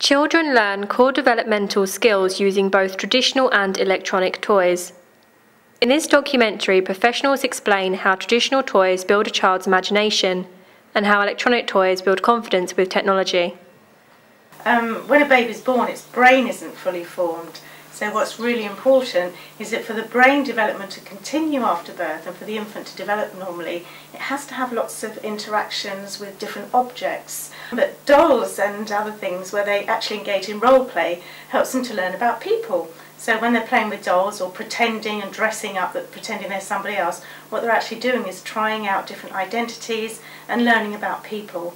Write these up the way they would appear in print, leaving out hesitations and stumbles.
Children learn core developmental skills using both traditional and electronic toys. In this documentary, professionals explain how traditional toys build a child's imagination and how electronic toys build confidence with technology. When a baby's born, its brain isn't fully formed. So what's really important is that for the brain development to continue after birth and for the infant to develop normally, it has to have lots of interactions with different objects. But dolls and other things where they actually engage in role play helps them to learn about people. So when they're playing with dolls or pretending and dressing up, pretending they're somebody else, what they're actually doing is trying out different identities and learning about people.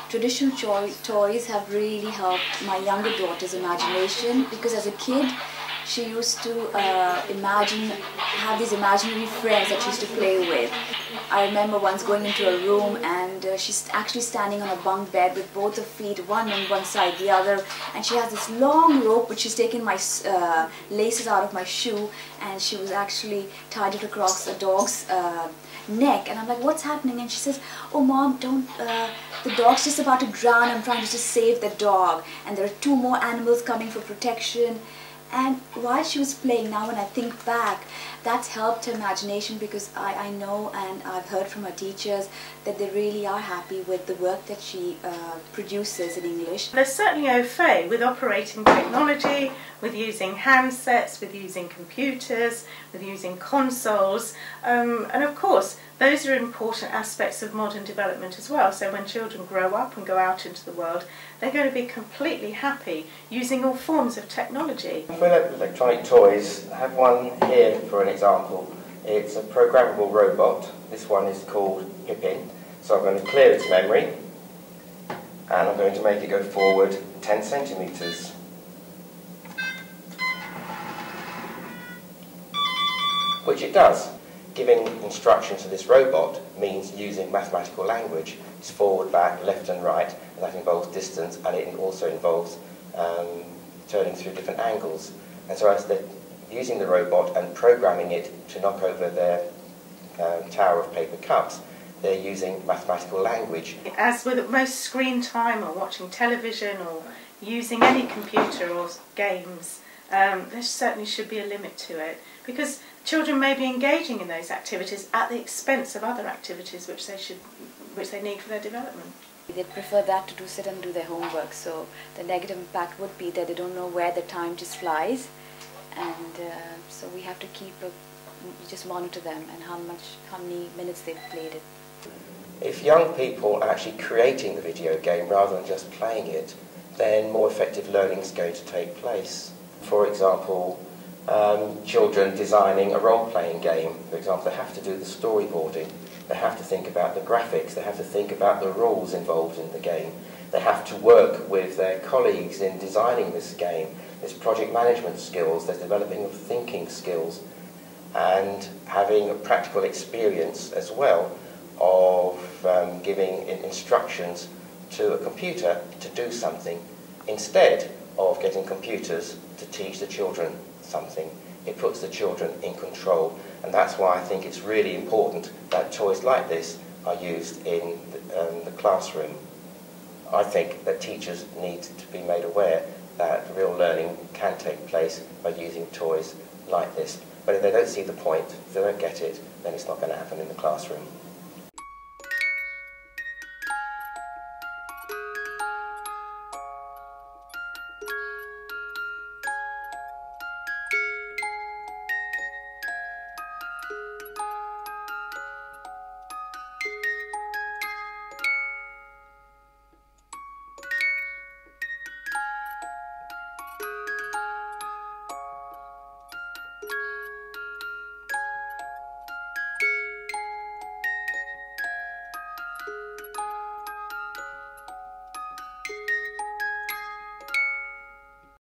Traditional toys have really helped my younger daughter's imagination, because as a kid she used to have these imaginary friends that she used to play with. I remember once going into a room and she's actually standing on a bunk bed with both her feet, one on one side, the other, and she has this long rope which she's taken my laces out of my shoe, and she was actually tied it across a dog's neck. And I'm like, what's happening? And she says, oh mom, don't, the dog's just about to drown, I'm trying to just save the dog, and there are 2 more animals coming for protection. And while she was playing, now when I think back, that's helped her imagination, because I know and I've heard from her teachers that they really are happy with the work that she produces in English. They're certainly au fait with operating technology, with using handsets, with using computers, with using consoles, and of course those are important aspects of modern development as well. So when children grow up and go out into the world, they're going to be completely happy using all forms of technology. For electronic toys, I have one here for an example. It's a programmable robot. This one is called Pippin. So I'm going to clear its memory and I'm going to make it go forward 10 centimetres. Which it does. Giving instructions to this robot means using mathematical language. It's forward, back, left and right, and that involves distance, and it also involves turning through different angles. And so as they're using the robot and programming it to knock over their tower of paper cups, they're using mathematical language. As with most screen time or watching television or using any computer or games, there certainly should be a limit to it, because children may be engaging in those activities at the expense of other activities which they need for their development. They prefer that to sit and do their homework, so the negative impact would be that they don't know where the time just flies, and so we have to just monitor them and how many minutes they've played it. If young people are actually creating the video game rather than just playing it, then more effective learning is going to take place. For example, children designing a role-playing game, for example, they have to do the storyboarding, they have to think about the graphics, they have to think about the rules involved in the game, they have to work with their colleagues in designing this game. There's project management skills, there's developing of thinking skills, and having a practical experience as well of giving instructions to a computer to do something instead of getting computers to teach the children something. It puts the children in control, and that's why I think it's really important that toys like this are used in the classroom. I think that teachers need to be made aware that real learning can take place by using toys like this. But if they don't see the point, if they don't get it, then it's not going to happen in the classroom.